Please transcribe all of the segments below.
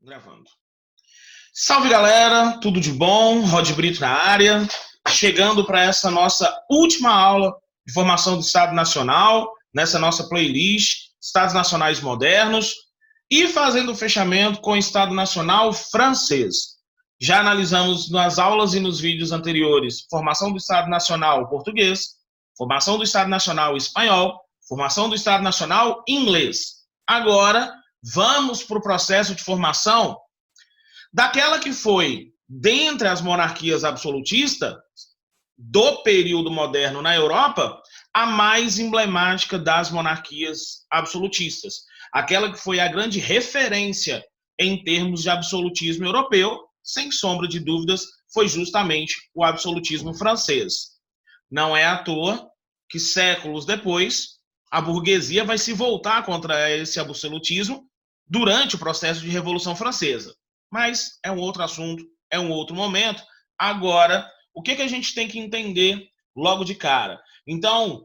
Gravando. Salve galera, tudo de bom? Rod Brito na área, chegando para essa nossa última aula de formação do Estado Nacional, nessa nossa playlist Estados Nacionais Modernos, e fazendo o fechamento com o Estado Nacional Francês. Já analisamos nas aulas e nos vídeos anteriores formação do Estado Nacional Português, formação do Estado Nacional Espanhol, formação do Estado Nacional Inglês. Agora, vamos para o processo de formação daquela que foi, dentre as monarquias absolutistas do período moderno na Europa, a mais emblemática das monarquias absolutistas. Aquela que foi a grande referência em termos de absolutismo europeu, sem sombra de dúvidas, foi justamente o absolutismo francês. Não é à toa que séculos depois a burguesia vai se voltar contra esse absolutismo durante o processo de Revolução Francesa. Mas é um outro assunto, é um outro momento. Agora, o que a gente tem que entender logo de cara? Então,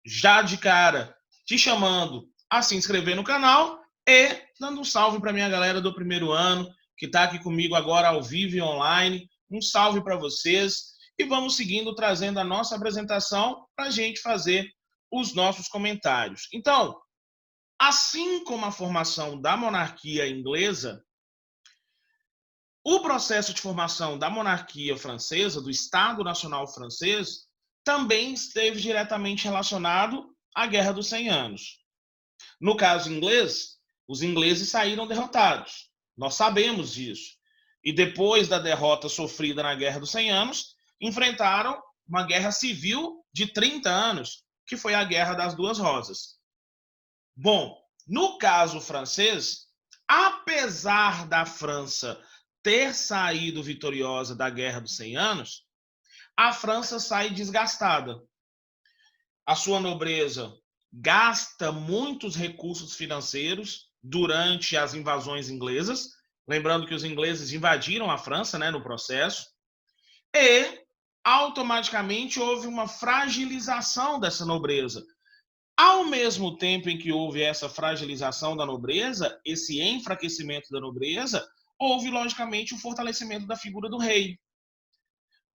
já de cara, te chamando a se inscrever no canal e dando um salve para minha galera do primeiro ano, que está aqui comigo agora ao vivo e online. Um salve para vocês. E vamos seguindo, trazendo a nossa apresentação para a gente fazer os nossos comentários. Então, assim como a formação da monarquia inglesa, o processo de formação da monarquia francesa, do Estado Nacional Francês, também esteve diretamente relacionado à Guerra dos 100 Anos. No caso inglês, os ingleses saíram derrotados. Nós sabemos disso. E depois da derrota sofrida na Guerra dos 100 Anos, enfrentaram uma guerra civil de 30 anos, que foi a Guerra das Duas Rosas. Bom, no caso francês, apesar da França ter saído vitoriosa da Guerra dos 100 Anos, a França sai desgastada. A sua nobreza gasta muitos recursos financeiros durante as invasões inglesas, lembrando que os ingleses invadiram a França, no processo, e automaticamente houve uma fragilização dessa nobreza. Ao mesmo tempo em que houve essa fragilização da nobreza, esse enfraquecimento da nobreza, houve, logicamente, o fortalecimento da figura do rei,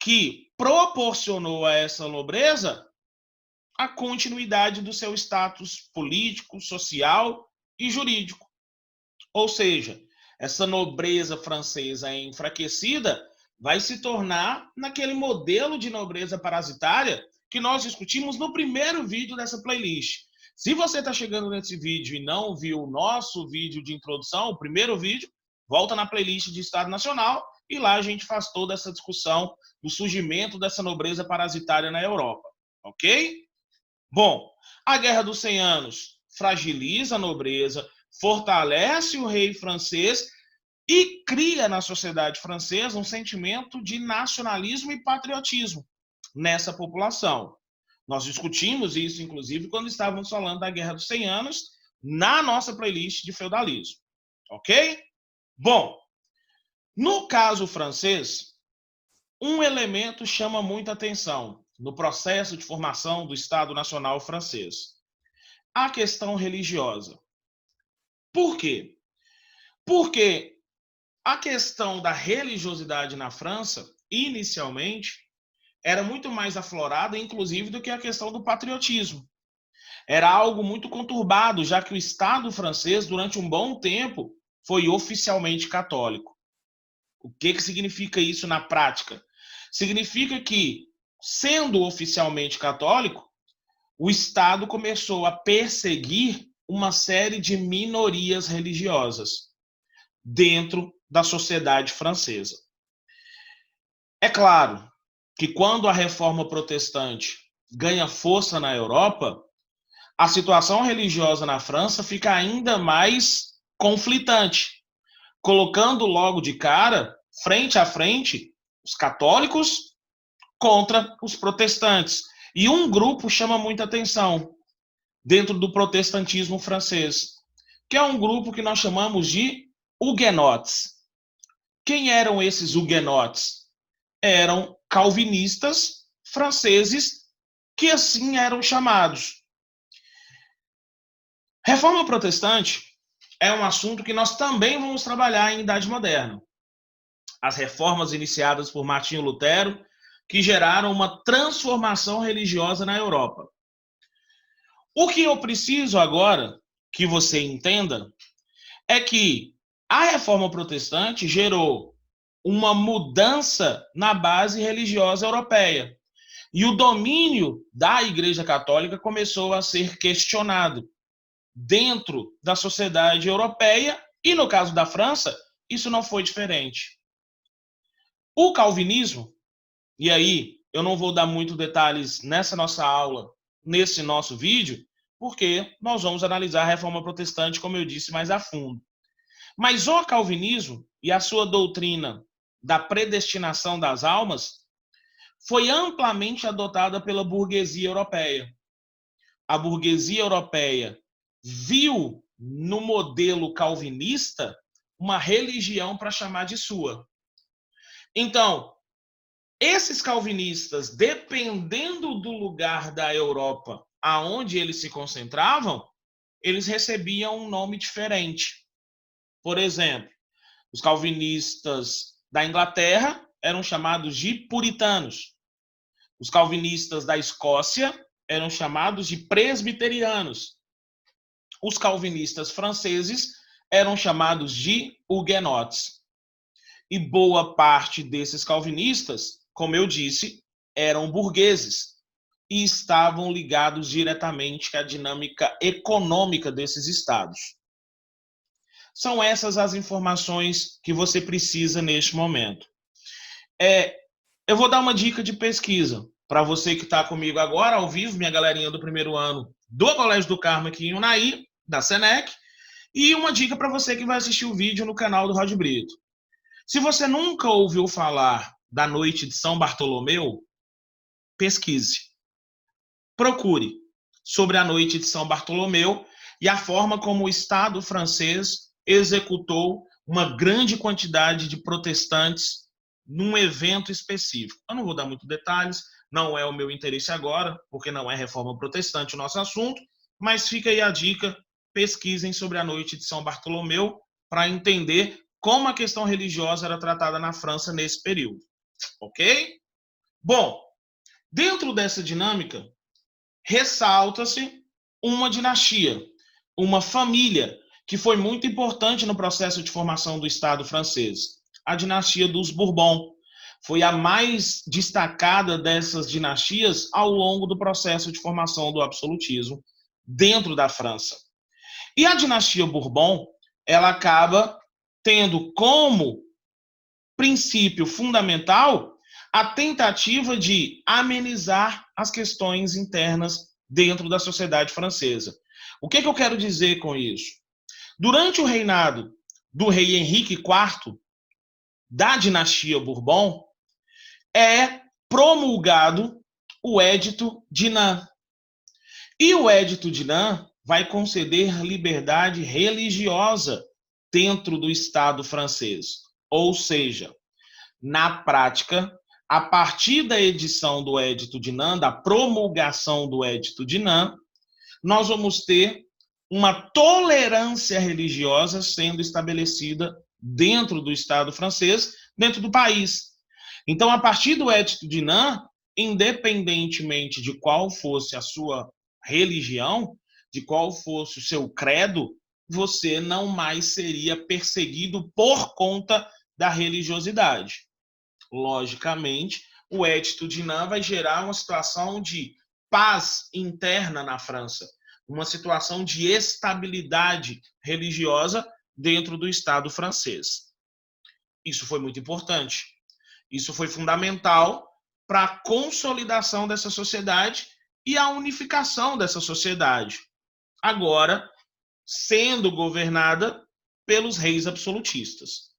que proporcionou a essa nobreza a continuidade do seu status político, social e jurídico. Ou seja, essa nobreza francesa enfraquecida vai se tornar naquele modelo de nobreza parasitária que nós discutimos no primeiro vídeo dessa playlist. Se você está chegando nesse vídeo e não viu o nosso vídeo de introdução, o primeiro vídeo, volta na playlist de Estado Nacional e lá a gente faz toda essa discussão do surgimento dessa nobreza parasitária na Europa, ok? Bom, a Guerra dos 100 Anos fragiliza a nobreza, fortalece o rei francês e cria na sociedade francesa um sentimento de nacionalismo e patriotismo nessa população. Nós discutimos isso, inclusive, quando estávamos falando da Guerra dos 100 Anos na nossa playlist de feudalismo, ok? Bom, no caso francês, um elemento chama muita atenção no processo de formação do Estado Nacional francês: a questão religiosa. Por quê? Porque a questão da religiosidade na França, inicialmente, era muito mais aflorada, inclusive, do que a questão do patriotismo. Era algo muito conturbado, já que o Estado francês, durante um bom tempo, foi oficialmente católico. O que significa isso na prática? Significa que, sendo oficialmente católico, o Estado começou a perseguir uma série de minorias religiosas dentro da sociedade francesa. É claro que quando a reforma protestante ganha força na Europa, a situação religiosa na França fica ainda mais conflitante, colocando logo de cara, frente a frente, os católicos contra os protestantes. E um grupo chama muita atenção dentro do protestantismo francês, que é um grupo que nós chamamos de huguenotes. Quem eram esses huguenotes? Eram calvinistas franceses que assim eram chamados. Reforma protestante é um assunto que nós também vamos trabalhar em Idade Moderna. As reformas iniciadas por Martinho Lutero, que geraram uma transformação religiosa na Europa. O que eu preciso agora que você entenda é que a reforma protestante gerou uma mudança na base religiosa europeia. E o domínio da Igreja Católica começou a ser questionado dentro da sociedade europeia, e no caso da França, isso não foi diferente. O calvinismo, e aí eu não vou dar muitos detalhes nessa nossa aula, nesse nosso vídeo, porque nós vamos analisar a reforma protestante, como eu disse, mais a fundo. Mas o calvinismo e a sua doutrina da predestinação das almas foi amplamente adotada pela burguesia europeia. A burguesia europeia viu no modelo calvinista uma religião para chamar de sua. Então, esses calvinistas, dependendo do lugar da Europa aonde eles se concentravam, eles recebiam um nome diferente. Por exemplo, os calvinistas da Inglaterra eram chamados de puritanos. Os calvinistas da Escócia eram chamados de presbiterianos. Os calvinistas franceses eram chamados de huguenotes. E boa parte desses calvinistas, como eu disse, eram burgueses e estavam ligados diretamente à dinâmica econômica desses estados. São essas as informações que você precisa neste momento. Eu vou dar uma dica de pesquisa para você que está comigo agora, ao vivo, minha galerinha do primeiro ano do Colégio do Carmo aqui em Unai, da Senec, e uma dica para você que vai assistir o vídeo no canal do Rod Brito. Se você nunca ouviu falar da noite de São Bartolomeu, pesquise. Procure sobre a noite de São Bartolomeu e a forma como o Estado francês executou uma grande quantidade de protestantes num evento específico. Eu não vou dar muitos detalhes, não é o meu interesse agora, porque não é reforma protestante o nosso assunto, mas fica aí a dica, pesquisem sobre a noite de São Bartolomeu para entender como a questão religiosa era tratada na França nesse período, ok? Bom, dentro dessa dinâmica, ressalta-se uma dinastia, uma família, que foi muito importante no processo de formação do Estado francês. A dinastia dos Bourbon foi a mais destacada dessas dinastias ao longo do processo de formação do absolutismo dentro da França. E a dinastia Bourbon, ela acaba tendo como princípio fundamental a tentativa de amenizar as questões internas dentro da sociedade francesa. O que eu quero dizer com isso? Durante o reinado do rei Henrique IV, da dinastia Bourbon, é promulgado o Edito de Nantes. E o Edito de Nantes vai conceder liberdade religiosa dentro do Estado francês. Ou seja, na prática, a partir da edição do Edito de Nantes, da promulgação do Edito de Nantes, nós vamos ter uma tolerância religiosa sendo estabelecida dentro do Estado francês, dentro do país. Então, a partir do Edito de Nantes, independentemente de qual fosse a sua religião, de qual fosse o seu credo, você não mais seria perseguido por conta da religiosidade. Logicamente, o Edito de Nantes vai gerar uma situação de paz interna na França, uma situação de estabilidade religiosa dentro do Estado francês. Isso foi muito importante. Isso foi fundamental para a consolidação dessa sociedade e a unificação dessa sociedade, agora sendo governada pelos reis absolutistas.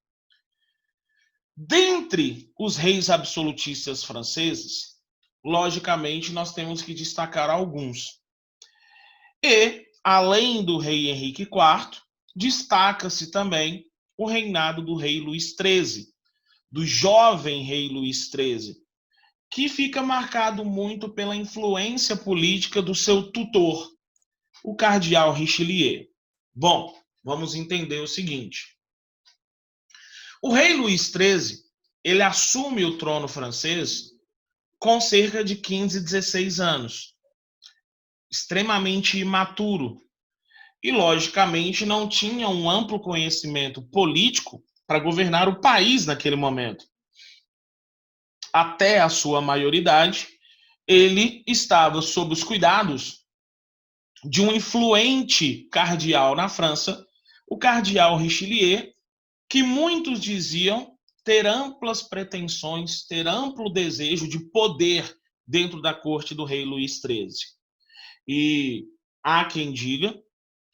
Dentre os reis absolutistas franceses, logicamente, nós temos que destacar alguns. E, além do rei Henrique IV, destaca-se também o reinado do rei Luís XIII, do jovem rei Luís XIII, que fica marcado muito pela influência política do seu tutor, o cardeal Richelieu. Bom, vamos entender o seguinte. O rei Luís XIII, ele assume o trono francês com cerca de 15, 16 anos, extremamente imaturo, e, logicamente, não tinha um amplo conhecimento político para governar o país naquele momento. Até a sua maioridade, ele estava sob os cuidados de um influente cardeal na França, o cardeal Richelieu, que muitos diziam ter amplas pretensões, ter amplo desejo de poder dentro da corte do rei Luís XIII. E há quem diga,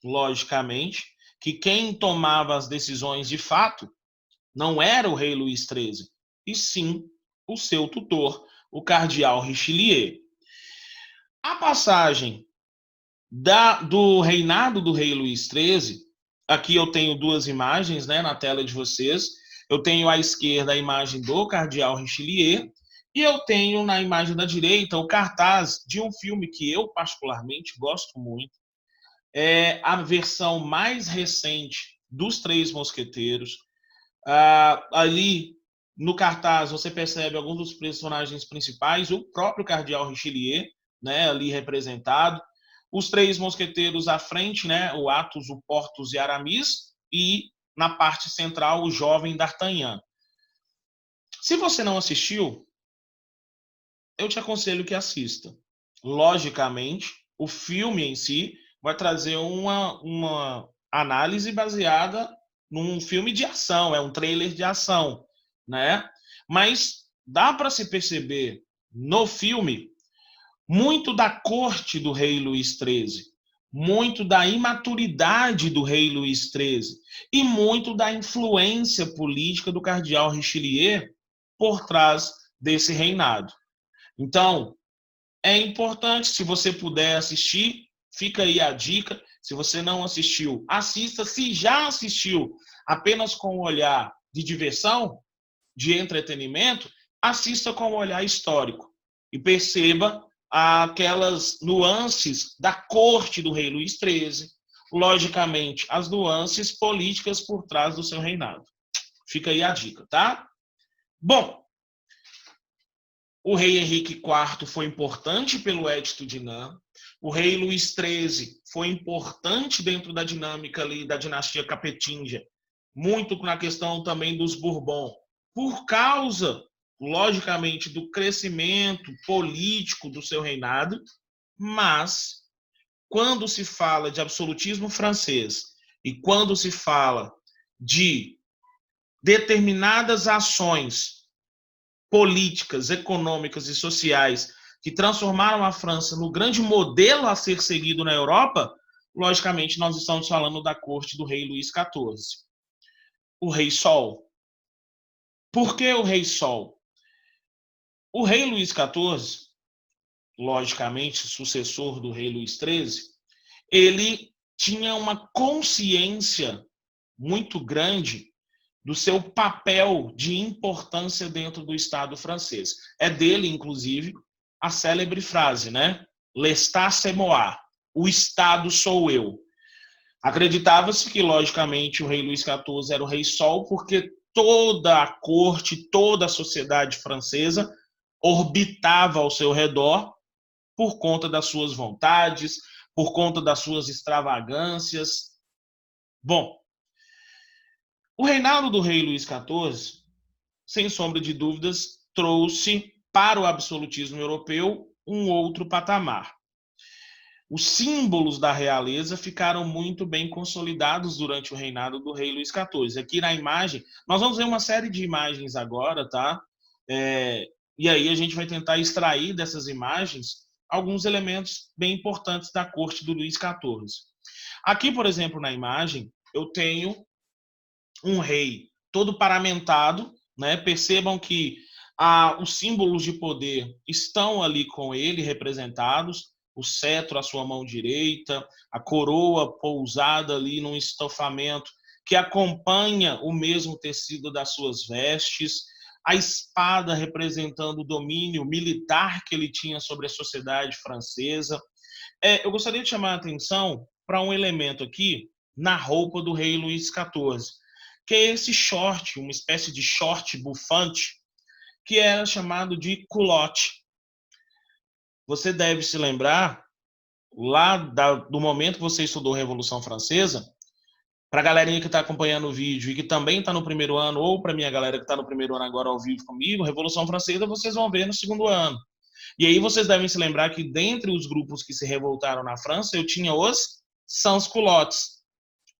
logicamente, que quem tomava as decisões de fato não era o rei Luís XIII, e sim o seu tutor, o cardeal Richelieu. A passagem do reinado do rei Luís XIII, aqui eu tenho duas imagens, né, na tela de vocês. Eu tenho à esquerda a imagem do cardeal Richelieu e eu tenho na imagem da direita o cartaz de um filme que eu particularmente gosto muito. É a versão mais recente dos Três Mosqueteiros. Ali no cartaz você percebe alguns dos personagens principais, o próprio cardeal Richelieu, né, ali representado, os Três Mosqueteiros à frente, né, o Athos, o Porthos e Aramis, e na parte central o jovem D'Artagnan. Se você não assistiu, eu te aconselho que assista. Logicamente, o filme em si vai trazer uma análise baseada num filme de ação, é um trailer de ação, né? Mas dá para se perceber no filme muito da corte do rei Luís XIII, muito da imaturidade do rei Luís XIII e muito da influência política do cardeal Richelieu por trás desse reinado. Então, é importante, se você puder assistir, fica aí a dica. Se você não assistiu, assista. Se já assistiu apenas com o olhar de diversão, de entretenimento, assista com o olhar histórico e perceba aquelas nuances da corte do rei Luís XIII, logicamente, as nuances políticas por trás do seu reinado. Fica aí a dica, tá? Bom, o rei Henrique IV foi importante pelo Édito de Nantes. O rei Luís XIII foi importante dentro da dinâmica ali da dinastia capetinga, muito na questão também dos Bourbon, por causa, logicamente, do crescimento político do seu reinado, mas quando se fala de absolutismo francês e quando se fala de determinadas ações políticas, econômicas e sociais que transformaram a França no grande modelo a ser seguido na Europa, logicamente nós estamos falando da corte do rei Luís XIV. O Rei Sol. Por que o Rei Sol? O rei Luís XIV, logicamente sucessor do rei Luís XIII, ele tinha uma consciência muito grande do seu papel de importância dentro do Estado francês. É dele, inclusive, a célebre frase, né? L'État c'est moi, o Estado sou eu. Acreditava-se que, logicamente, o rei Luís XIV era o rei Sol, porque toda a corte, toda a sociedade francesa orbitava ao seu redor por conta das suas vontades, por conta das suas extravagâncias. Bom, o reinado do rei Luís XIV, sem sombra de dúvidas, trouxe para o absolutismo europeu um outro patamar. Os símbolos da realeza ficaram muito bem consolidados durante o reinado do rei Luís XIV. Aqui na imagem, nós vamos ver uma série de imagens agora, tá? E aí a gente vai tentar extrair dessas imagens alguns elementos bem importantes da corte do Luís XIV. Aqui, por exemplo, na imagem, eu tenho um rei todo paramentado, né? Percebam que os símbolos de poder estão ali com ele representados, o cetro à sua mão direita, a coroa pousada ali num estofamento que acompanha o mesmo tecido das suas vestes, a espada representando o domínio militar que ele tinha sobre a sociedade francesa. Eu gostaria de chamar a atenção para um elemento aqui na roupa do rei Luís XIV, que é esse short, uma espécie de short bufante, que era chamado de culotte. Você deve se lembrar, lá do momento que você estudou Revolução Francesa, para a galerinha que está acompanhando o vídeo e que também está no primeiro ano, ou para minha galera que está no primeiro ano agora ao vivo comigo, Revolução Francesa vocês vão ver no segundo ano. E aí vocês devem se lembrar que dentre os grupos que se revoltaram na França, eu tinha os sans-culottes,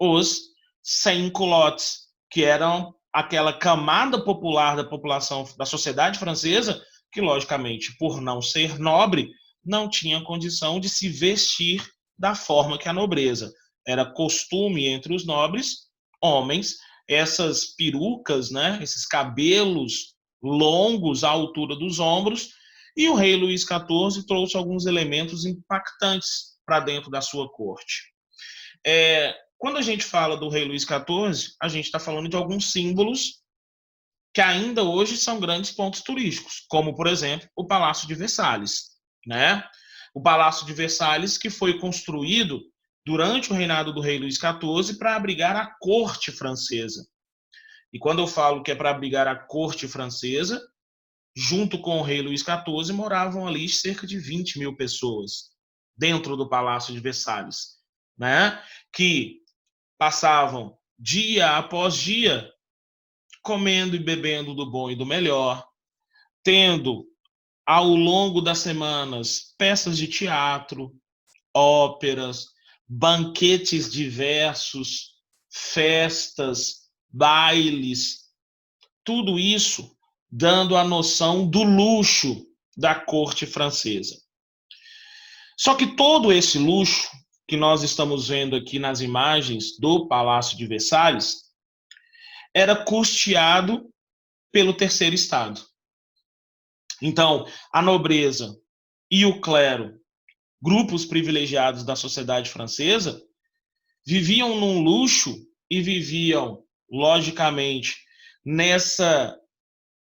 os sem-culottes, que eram aquela camada popular da população, da sociedade francesa, que logicamente, por não ser nobre, não tinha condição de se vestir da forma que a nobreza. Era costume entre os nobres, homens, essas perucas, né, esses cabelos longos à altura dos ombros, e o rei Luís XIV trouxe alguns elementos impactantes para dentro da sua corte. Quando a gente fala do rei Luís XIV, a gente está falando de alguns símbolos que ainda hoje são grandes pontos turísticos, como, por exemplo, o Palácio de Versalhes, né? O Palácio de Versalhes, que foi construído durante o reinado do rei Luís XIV para abrigar a corte francesa. E quando eu falo que é para abrigar a corte francesa, junto com o rei Luís XIV, moravam ali cerca de 20 mil pessoas dentro do Palácio de Versalhes, né? Que passavam dia após dia comendo e bebendo do bom e do melhor, tendo ao longo das semanas peças de teatro, óperas, banquetes diversos, festas, bailes, tudo isso dando a noção do luxo da corte francesa. Só que todo esse luxo que nós estamos vendo aqui nas imagens do Palácio de Versalhes era custeado pelo terceiro estado. Então, a nobreza e o clero, grupos privilegiados da sociedade francesa, viviam num luxo e viviam, logicamente,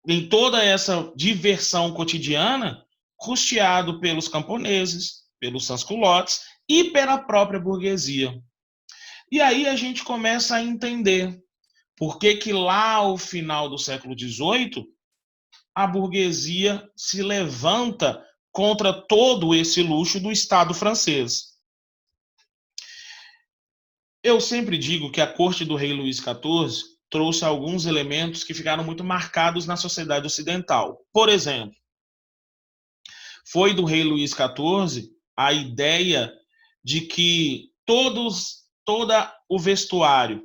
em toda essa diversão cotidiana, custeado pelos camponeses, pelos sans-culottes e pela própria burguesia. E aí a gente começa a entender por que lá ao final do século XVIII a burguesia se levanta contra todo esse luxo do Estado francês. Eu sempre digo que a corte do rei Luís XIV trouxe alguns elementos que ficaram muito marcados na sociedade ocidental. Por exemplo, foi do rei Luís XIV a ideia de que todo o vestuário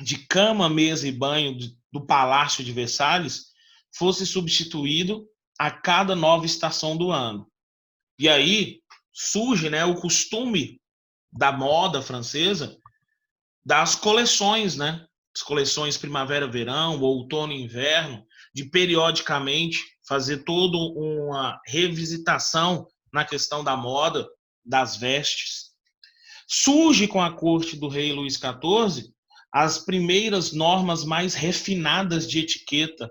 de cama, mesa e banho do Palácio de Versalhes fosse substituído a cada nova estação do ano. E aí surge, né, o costume da moda francesa das coleções, né? As coleções primavera-verão, outono e inverno, de periodicamente fazer toda uma revisitação na questão da moda, das vestes. Surge com a corte do rei Luís XIV as primeiras normas mais refinadas de etiqueta,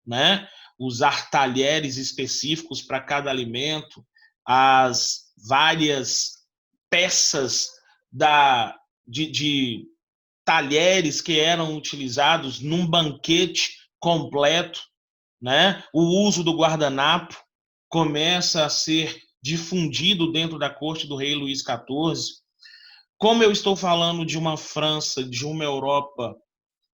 né? Usar talheres específicos para cada alimento, as várias peças de talheres que eram utilizados num banquete completo, né? O uso do guardanapo começa a ser difundido dentro da corte do rei Luís XIV. Como eu estou falando de uma França, de uma Europa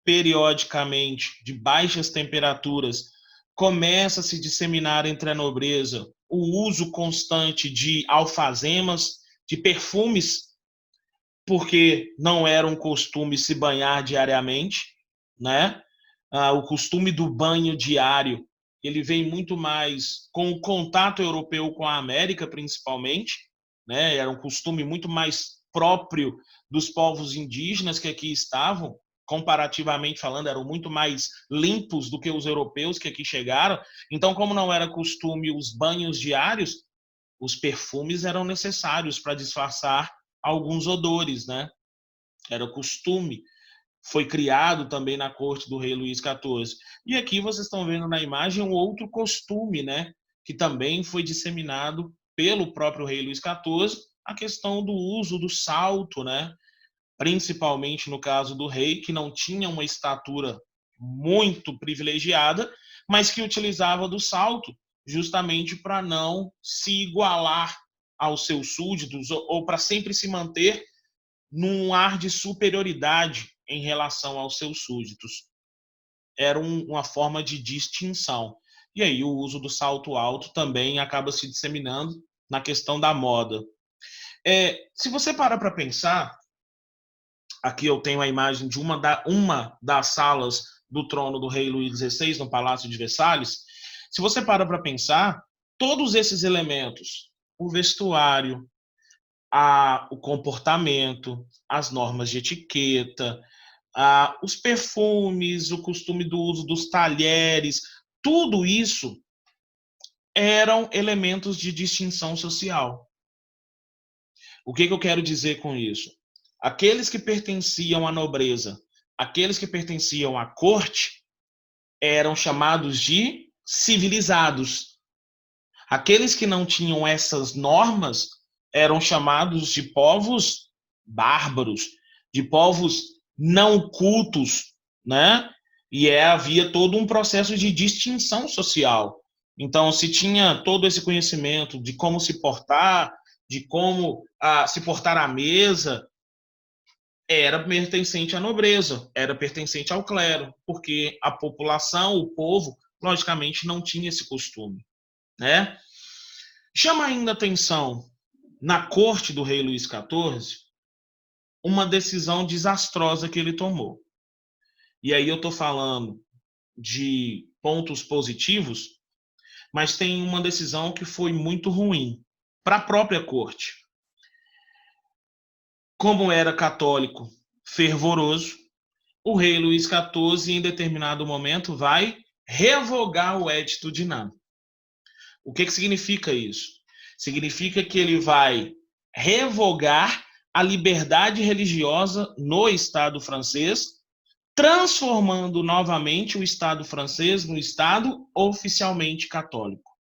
periodicamente de baixas temperaturas, começa a se disseminar entre a nobreza o uso constante de alfazemas, de perfumes, porque não era um costume se banhar diariamente, né? O costume do banho diário, ele vem muito mais com o contato europeu com a América, principalmente, né? Era um costume muito mais próprio dos povos indígenas que aqui estavam, comparativamente falando, eram muito mais limpos do que os europeus que aqui chegaram. Então, como não era costume os banhos diários, os perfumes eram necessários para disfarçar alguns odores, né? Era costume. Foi criado também na corte do rei Luís XIV. E aqui vocês estão vendo na imagem um outro costume, né? Que também foi disseminado pelo próprio rei Luís XIV, a questão do uso do salto, né? principalmente no caso do rei, que não tinha uma estatura muito privilegiada, mas que utilizava do salto justamente para não se igualar aos seus súditos ou para sempre se manter num ar de superioridade em relação aos seus súditos. Era uma forma de distinção. E aí o uso do salto alto também acaba se disseminando na questão da moda. Se você parar para pensar, aqui eu tenho a imagem de uma das salas do trono do rei Luís XVI, no Palácio de Versalhes. Se você para pensar, todos esses elementos, o vestuário, o comportamento, as normas de etiqueta, os perfumes, o costume do uso dos talheres, tudo isso eram elementos de distinção social. O que eu quero dizer com isso? Aqueles que pertenciam à nobreza, aqueles que pertenciam à corte, eram chamados de civilizados. Aqueles que não tinham essas normas eram chamados de povos bárbaros, de povos não cultos, né? E havia todo um processo de distinção social. Então, se tinha todo esse conhecimento de como se portar, de como se portar à mesa, era pertencente à nobreza, era pertencente ao clero, porque a população, o povo, logicamente não tinha esse costume, né? Chama ainda atenção, na corte do rei Luís XIV, uma decisão desastrosa que ele tomou. E aí eu estou falando de pontos positivos, mas tem uma decisão que foi muito ruim para a própria corte. Como era católico fervoroso, o rei Luís XIV, em determinado momento, vai revogar o Edito de Nantes. O que significa isso? Significa que ele vai revogar a liberdade religiosa no Estado francês, transformando novamente o Estado francês no Estado oficialmente católico.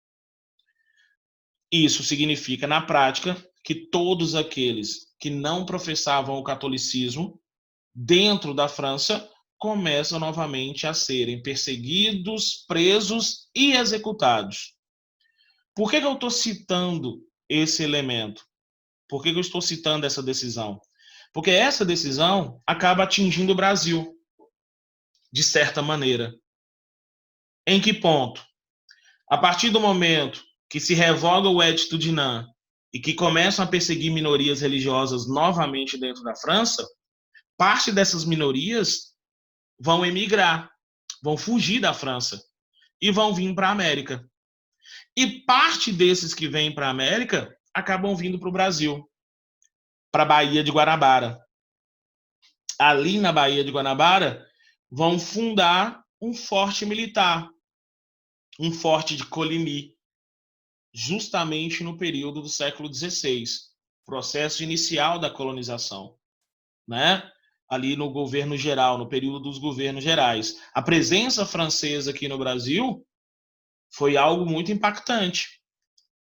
Isso significa, na prática, que todos aqueles que não professavam o catolicismo dentro da França começam novamente a serem perseguidos, presos e executados. Por que eu estou citando esse elemento? Por que eu estou citando essa decisão? Porque essa decisão acaba atingindo o Brasil, de certa maneira. Em que ponto? A partir do momento que se revoga o Edito de Nantes e que começam a perseguir minorias religiosas novamente dentro da França, parte dessas minorias vão emigrar, vão fugir da França e vão vir para a América. E parte desses que vêm para a América acabam vindo para o Brasil, para a Baía de Guanabara. Ali na Baía de Guanabara, vão fundar um forte militar, um forte de Coligny, justamente no período do século XVI, processo inicial da colonização, né? Ali no governo geral, no período dos governos gerais. A presença francesa aqui no Brasil foi algo muito impactante,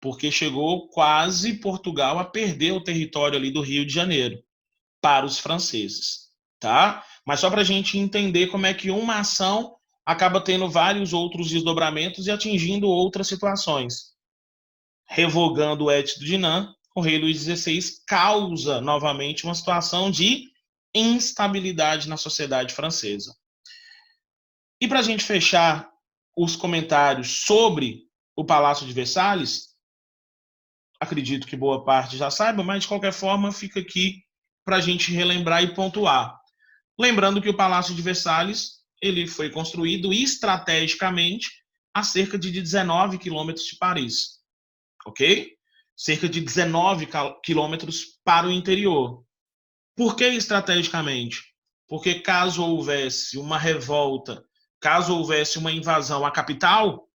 porque chegou quase Portugal a perder o território ali do Rio de Janeiro para os franceses, tá? Mas só para a gente entender como é que uma ação acaba tendo vários outros desdobramentos e atingindo outras situações. Revogando o Edito de Nantes, o rei Luís XVI causa novamente uma situação de instabilidade na sociedade francesa. E para a gente fechar os comentários sobre o Palácio de Versalhes, acredito que boa parte já saiba, mas de qualquer forma fica aqui para a gente relembrar e pontuar. Lembrando que o Palácio de Versalhes ele foi construído estrategicamente a cerca de 19 quilômetros de Paris, ok? Cerca de 19 quilômetros para o interior. Por que estrategicamente? Porque caso houvesse uma revolta, caso houvesse uma invasão à capital,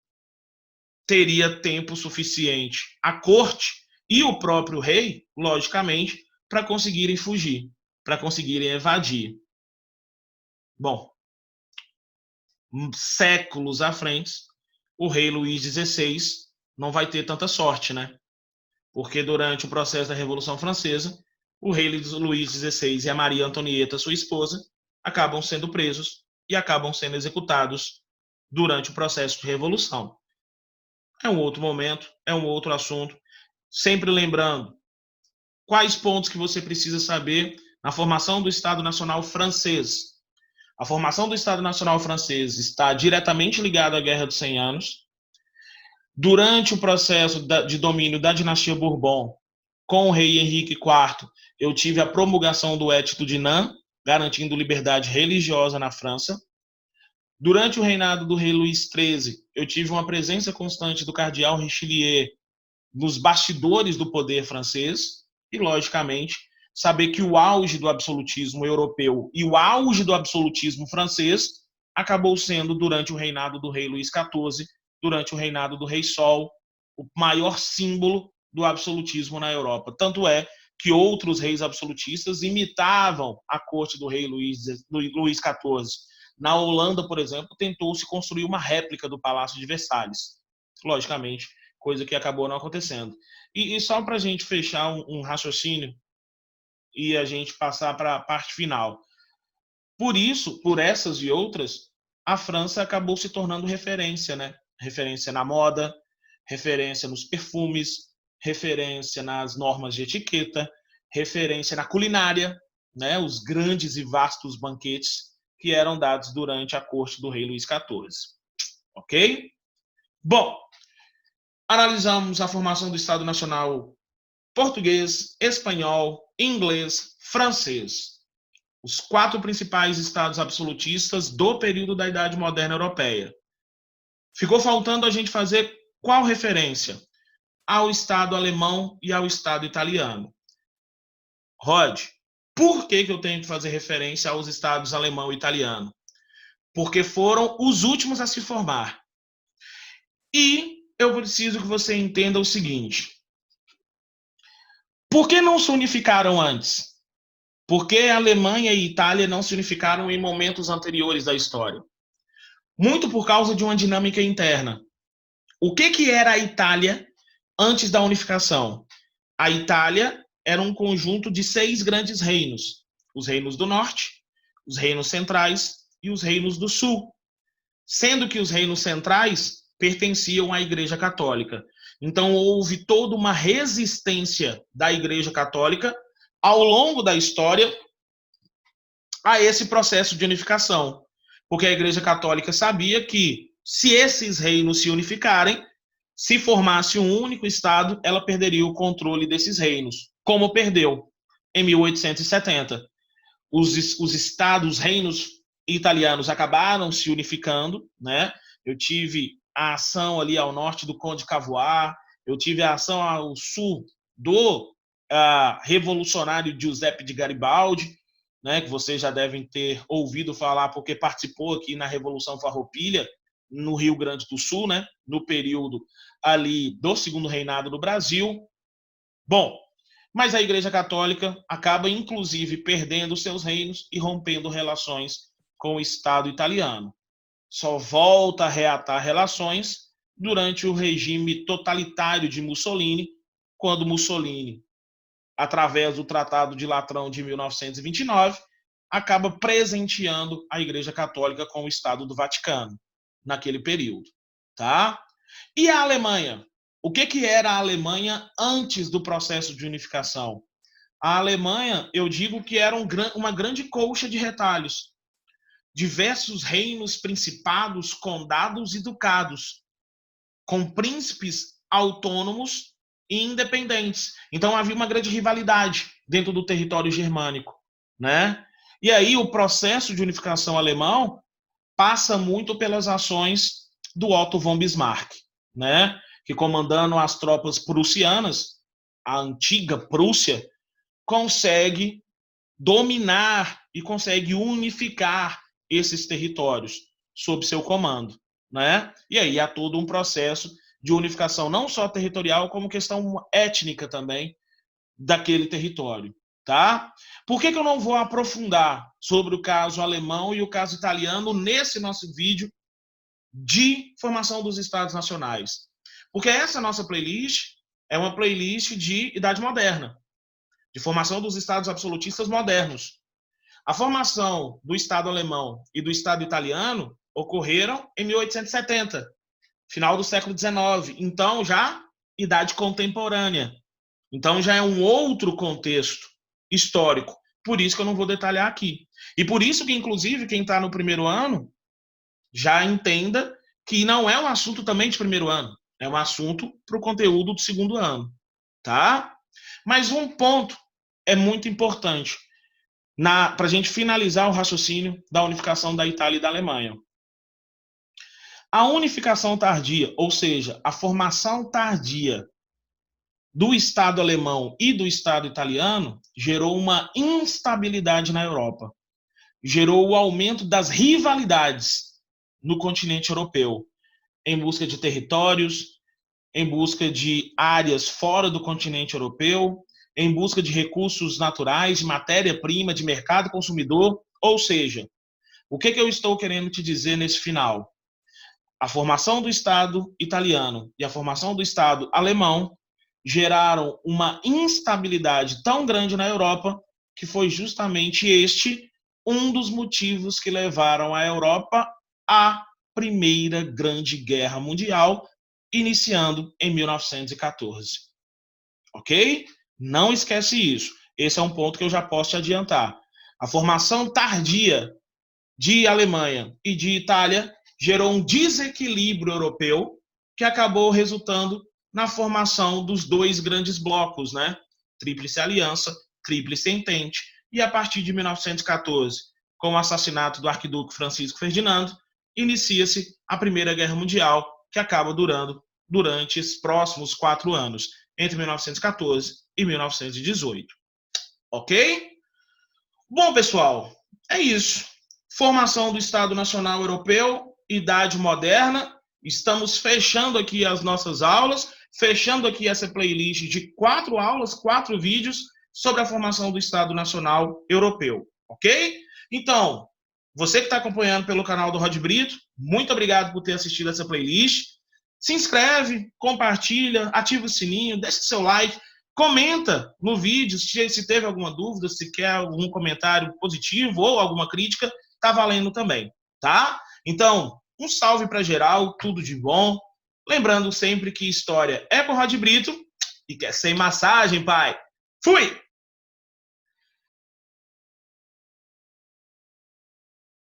teria tempo suficiente a corte e o próprio rei, logicamente, para conseguirem fugir, para conseguirem evadir. Bom, séculos à frente, o rei Luís XVI não vai ter tanta sorte, né? Porque durante o processo da Revolução Francesa, o rei Luís XVI e a Maria Antonieta, sua esposa, acabam sendo presos e acabam sendo executados durante o processo de revolução. É um outro momento, é um outro assunto. Sempre lembrando quais pontos que você precisa saber na formação do Estado Nacional francês. A formação do Estado Nacional francês está diretamente ligada à Guerra dos 100 Anos. Durante o processo de domínio da dinastia Bourbon, com o rei Henrique IV, eu tive a promulgação do Edito de Nantes, garantindo liberdade religiosa na França. Durante o reinado do rei Luís XIII, eu tive uma presença constante do cardeal Richelieu nos bastidores do poder francês e, logicamente, saber que o auge do absolutismo europeu e o auge do absolutismo francês acabou sendo durante o reinado do rei Luís XIV, durante o reinado do rei Sol, o maior símbolo do absolutismo na Europa. Tanto é que outros reis absolutistas imitavam a corte do rei Luís XIV. Na Holanda, por exemplo, tentou-se construir uma réplica do Palácio de Versalhes. Logicamente, coisa que acabou não acontecendo. E só para a gente fechar um raciocínio e a gente passar para a parte final. Por isso, por essas e outras, a França acabou se tornando referência, né? Referência na moda, referência nos perfumes, referência nas normas de etiqueta, referência na culinária, né? Os grandes e vastos banquetes que eram dados durante a corte do rei Luís XIV. Ok? Bom, analisamos a formação do Estado Nacional português, espanhol, inglês, francês. Os 4 principais estados absolutistas do período da Idade Moderna Europeia. Ficou faltando a gente fazer qual referência? Ao Estado alemão e ao Estado italiano. Rod, por que eu tenho que fazer referência aos estados alemão e italiano? Porque foram os últimos a se formar. E eu preciso que você entenda o seguinte. Por que não se unificaram antes? Por que a Alemanha e a Itália não se unificaram em momentos anteriores da história? Muito por causa de uma dinâmica interna. O que era a Itália antes da unificação? A Itália era um conjunto de 6 grandes reinos. Os reinos do norte, os reinos centrais e os reinos do sul. Sendo que os reinos centrais pertenciam à Igreja Católica. Então houve toda uma resistência da Igreja Católica ao longo da história a esse processo de unificação. Porque a Igreja Católica sabia que, se esses reinos se unificarem, se formasse um único Estado, ela perderia o controle desses reinos, como perdeu em 1870. Os estados, reinos italianos acabaram se unificando, né? Eu tive a ação ali ao norte do Conde Cavour, eu tive a ação ao sul do revolucionário Giuseppe de Garibaldi, né, que vocês já devem ter ouvido falar porque participou aqui na Revolução Farroupilha, no Rio Grande do Sul, né, no período ali do segundo reinado do Brasil. Bom, mas a Igreja Católica acaba, inclusive, perdendo seus reinos e rompendo relações com o Estado italiano. Só volta a reatar relações durante o regime totalitário de Mussolini, quando Mussolini, através do Tratado de Latrão de 1929, acaba presenteando a Igreja Católica com o Estado do Vaticano, naquele período. Tá? E a Alemanha? O que era a Alemanha antes do processo de unificação? A Alemanha, eu digo que era uma grande colcha de retalhos. Diversos reinos, principados, condados e ducados, com príncipes autônomos e independentes. Então havia uma grande rivalidade dentro do território germânico, né? E aí o processo de unificação alemão passa muito pelas ações do Otto von Bismarck, né? Que, comandando as tropas prussianas, a antiga Prússia, consegue dominar e consegue unificar esses territórios sob seu comando, né? E aí há todo um processo de unificação, não só territorial, como questão étnica também daquele território, tá? Por que eu não vou aprofundar sobre o caso alemão e o caso italiano nesse nosso vídeo de formação dos Estados Nacionais? Porque essa nossa playlist é uma playlist de Idade Moderna. de formação dos estados absolutistas modernos. A formação do Estado alemão e do Estado italiano ocorreram em 1870, final do século XIX. Então, já idade contemporânea. Então, já é um outro contexto histórico. Por isso que eu não vou detalhar aqui. E por isso que, inclusive, quem está no primeiro ano já entenda que não é um assunto também de primeiro ano. É um assunto para o conteúdo do segundo ano. Tá? Mas um ponto é muito importante para a gente finalizar o raciocínio da unificação da Itália e da Alemanha. A unificação tardia, ou seja, a formação tardia do Estado alemão e do Estado italiano, gerou uma instabilidade na Europa. Gerou o aumento das rivalidades no continente europeu, em busca de territórios, em busca de áreas fora do continente europeu, em busca de recursos naturais, de matéria-prima, de mercado consumidor. Ou seja, o que eu estou querendo te dizer nesse final? A formação do Estado italiano e a formação do Estado alemão geraram uma instabilidade tão grande na Europa que foi justamente este um dos motivos que levaram a Europa à Primeira Grande Guerra Mundial, iniciando em 1914. Ok? Não esquece isso. Esse é um ponto que eu já posso te adiantar. A formação tardia de Alemanha e de Itália gerou um desequilíbrio europeu que acabou resultando na formação dos dois grandes blocos, né? Tríplice Aliança, Tríplice Entente, e a partir de 1914, com o assassinato do arquiduque Francisco Ferdinando, inicia-se a Primeira Guerra Mundial, que acaba durando durante os próximos 4 anos, entre 1914 e 1918. Ok? Bom, pessoal, é isso. Formação do Estado Nacional Europeu, Idade Moderna. Estamos fechando aqui as nossas aulas, fechando aqui essa playlist de 4 aulas, 4 vídeos sobre a formação do Estado Nacional Europeu, ok? Então, você que está acompanhando pelo canal do Rod Brito, muito obrigado por ter assistido essa playlist. Se inscreve, compartilha, ativa o sininho, deixa seu like, comenta no vídeo se teve alguma dúvida, se quer algum comentário positivo ou alguma crítica, tá valendo também, tá? Então, um salve para geral, tudo de bom. Lembrando sempre que história é com Rod Brito e que é sem massagem, pai. Fui!